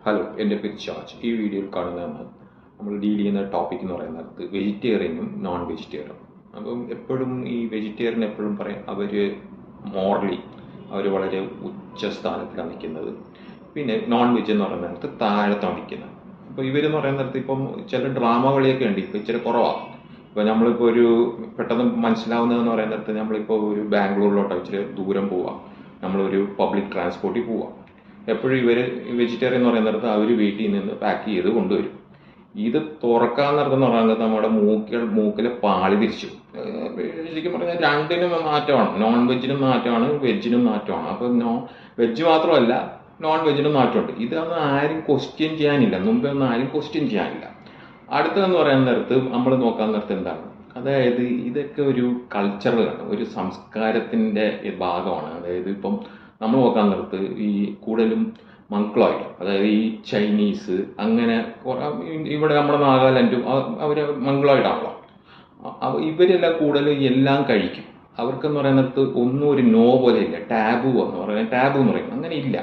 Hello, എൻ്റെ പേര് George. ഈ വീഡിയോയിൽ കാണുന്നതാണ് നമ്മൾ ഡീൽ ചെയ്യുന്ന ടോപ്പിക് എന്ന് പറയുന്നത് വെജിറ്റേറിയനും നോൺ വെജിറ്റേറിയനും. അപ്പം എപ്പോഴും ഈ വെജിറ്റേറിയൻ എപ്പോഴും പറയും അവർ മോറലി അവർ വളരെ ഉച്ച സ്ഥാനത്തിലാണ് നിൽക്കുന്നത്. പിന്നെ നോൺ വെജ് എന്ന് പറയുന്ന നേരത്ത് താഴത്താണ് നിൽക്കുന്നത്. അപ്പോൾ ഇവരെന്ന് പറയുന്ന നേരത്ത് ഇപ്പം ചില ഡ്രാമകളിയൊക്കെ ഉണ്ട്, ഇപ്പോൾ ഇച്ചിരി കുറവാണ്. ഇപ്പോൾ നമ്മളിപ്പോൾ ഒരു പെട്ടെന്ന് മനസ്സിലാവുന്നതെന്ന് പറയുന്ന നേരത്ത് നമ്മളിപ്പോൾ ഒരു ബാംഗ്ലൂരിലോട്ടോ ഇച്ചിരി ദൂരം പോവാം, നമ്മളൊരു പബ്ലിക് ട്രാൻസ്പോർട്ടിൽ പോവാം. എപ്പോഴും ഇവർ വെജിറ്റേറിയൻ എന്ന് പറയുന്നിടത്ത് അവർ വീട്ടിൽ നിന്ന് പാക്ക് ചെയ്ത് കൊണ്ടുവരും. ഇത് തുറക്കാൻ നടത്തുന്ന പറയുന്നത് നമ്മുടെ മൂക്കിലെ പാളി തിരിച്ചു. ശരിക്കും പറഞ്ഞാൽ രണ്ടിനും മാറ്റമാണ്, നോൺ വെജിനും മാറ്റമാണ്, വെജിനും മാറ്റമാണ്. അപ്പം വെജ് മാത്രമല്ല നോൺ വെജിനും മാറ്റമുണ്ട്. ഇതൊന്നും ആരും ക്വസ്റ്റ്യൻ ചെയ്യാനില്ല, മുമ്പേ ഒന്നും ആരും ക്വസ്റ്റ്യൻ ചെയ്യാനില്ല. അടുത്തതെന്ന് പറയുന്ന നേരത്ത് നമ്മൾ നോക്കാൻ നേരത്ത് എന്താണ്, അതായത് ഇതൊക്കെ ഒരു കൾച്ചറലാണ്, ഒരു സംസ്കാരത്തിൻ്റെ ഭാഗമാണ്. അതായത് ഇപ്പം നമ്മൾ നോക്കാൻ നേരത്ത് ഈ കൂടുതലും മംഗ്ലോയിഡ്, അതായത് ഈ ചൈനീസ് അങ്ങനെ ഇവിടെ നമ്മുടെ നാഗാലാൻഡും അവർ മംഗ്ലോയിഡാണല്ലോ. ഇവരെല്ലാം കൂടുതൽ എല്ലാം കഴിക്കും. അവർക്കെന്ന് പറയുന്നിടത്ത് ഒന്നും ഒരു നോ പോലെ ഇല്ല. ടാബു എന്ന് പറയുന്നത്, ടാബു എന്ന് പറയുന്നത് അങ്ങനെ ഇല്ല.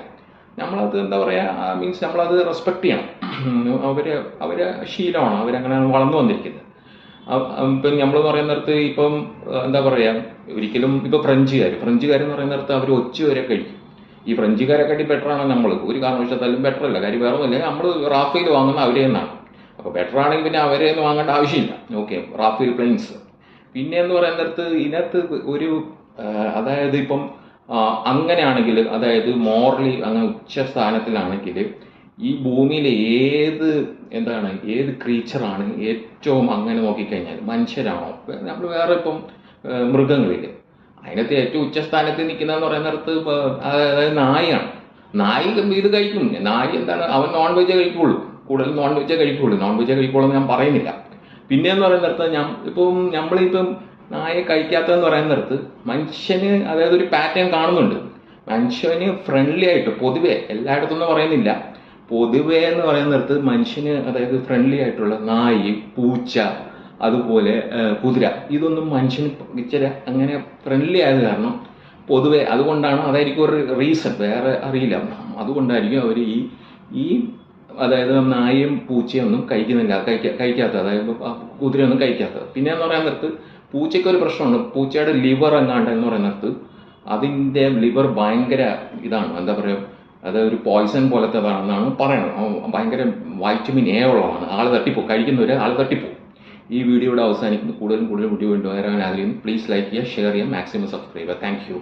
നമ്മളത് എന്താ പറയുക, മീൻസ് നമ്മളത് റെസ്പെക്ട് ചെയ്യണം. അവരെ ശീലമാണ്, അവരങ്ങനെ വളർന്നു വന്നിരിക്കുന്നത്. ഇപ്പം നമ്മൾ പറയുന്നിടത്ത് ഇപ്പം എന്താ പറയുക, ഒരിക്കലും ഇപ്പോൾ ഫ്രഞ്ചുകാരെന്ന് പറയുന്നിടത്ത് അവർ ഒച്ച വരെ കഴിക്കും. ഈ ഫ്രഞ്ചുകാരെക്കാട്ടി ബെറ്ററാണ് നമ്മൾ, ഒരു കാരണവശാലും ബെറ്റർ അല്ല. കാര്യം വേറെ ഒന്നുമില്ല, നമ്മൾ റാഫേൽ വാങ്ങുന്ന അവരെ നിന്നാണ്. അപ്പോൾ ബെറ്റർ ആണെങ്കിൽ പിന്നെ അവരെ ഒന്നും വാങ്ങേണ്ട ആവശ്യമില്ല. Okay, Rafale planes. പിന്നെ എന്ന് പറയുന്നിടത്ത് ഇതിനകത്ത് ഒരു അതായത് ഇപ്പം അങ്ങനെയാണെങ്കിൽ, അതായത് മോറലി അങ്ങനെ ഉച്ച സ്ഥാനത്തിലാണെങ്കിൽ ഈ ഭൂമിയിലെ ഏത് ക്രീച്ചറാണ് ഏറ്റവും അങ്ങനെ നോക്കിക്കഴിഞ്ഞാൽ മനുഷ്യരാണോ, നമ്മൾ വേറെ ഇപ്പം മൃഗങ്ങളില്ലേ, അതിനകത്ത് ഏറ്റവും ഉച്ചസ്ഥാനത്ത് നിൽക്കുന്നതെന്ന് പറയുന്നിടത്ത് അതായത് നായാണ്. നായി ഇത് കഴിക്കും. നായി എന്താണ്, അവൻ നോൺ വെജേ കഴിക്കുള്ളൂ, കൂടുതൽ നോൺ വെജേ കഴിക്കുള്ളൂ എന്ന് ഞാൻ പറയുന്നില്ല. പിന്നെ എന്ന് പറയുന്നിടത്ത് നമ്മളിപ്പം നായെ കഴിക്കാത്തതെന്ന് പറയുന്നിടത്ത് മനുഷ്യന് അതായത് ഒരു പാറ്റേൺ കാണുന്നുണ്ട്. മനുഷ്യന് ഫ്രണ്ട്ലി ആയിട്ട് പൊതുവെ എല്ലായിടത്തും പറയുന്നില്ല, പൊതുവെ എന്ന് പറയുന്നിടത്ത് മനുഷ്യന് അതായത് ഫ്രണ്ട്ലി ആയിട്ടുള്ള നായി, പൂച്ച, അതുപോലെ കുതിര, ഇതൊന്നും മനുഷ്യന് ഇച്ചിരി അങ്ങനെ ഫ്രണ്ട്ലി ആയത് കാരണം പൊതുവെ അതുകൊണ്ടാണ്, അതായിരിക്കും ഒരു റീസൺ, വേറെ അറിയില്ല. അതുകൊണ്ടായിരിക്കും അവർ ഈ അതായത് നായയും പൂച്ചയും ഒന്നും കഴിക്കാത്തത്, അതായത് കുതിരയൊന്നും കഴിക്കാത്തത്. പിന്നെ എന്ന് പറയുന്നിടത്ത് പൂച്ചയ്ക്കൊരു പ്രശ്നമുണ്ട്. പൂച്ചയുടെ ലിവർ എങ്ങാണ്ട് എന്ന് പറയുന്നിടത്ത് അതിൻ്റെ ലിവർ ഭയങ്കര ഇതാണ്, എന്താ പറയുക, അത് ഒരു പോയ്സൺ പോലത്തേതാണെന്നാണ് പറയുന്നത്. ഭയങ്കര വൈറ്റമിൻ എ ഉള്ളതാണ്. കഴിക്കുന്നവർ ആൾ തട്ടിപ്പോവും. ഈ വീഡിയോയുടെ അവസാനിക്കുന്നു. കൂടുതലും വീഡിയോ വേണ്ടി വരാൻ ആഗ്രഹിക്കുന്നു. പ്ലീസ് ലൈക്ക് ചെയ്യുക, ഷെയർ ചെയ്യുക, മാക്സിമം സബ്സ്ക്രൈബ് ചെയ്യുക. Thank you.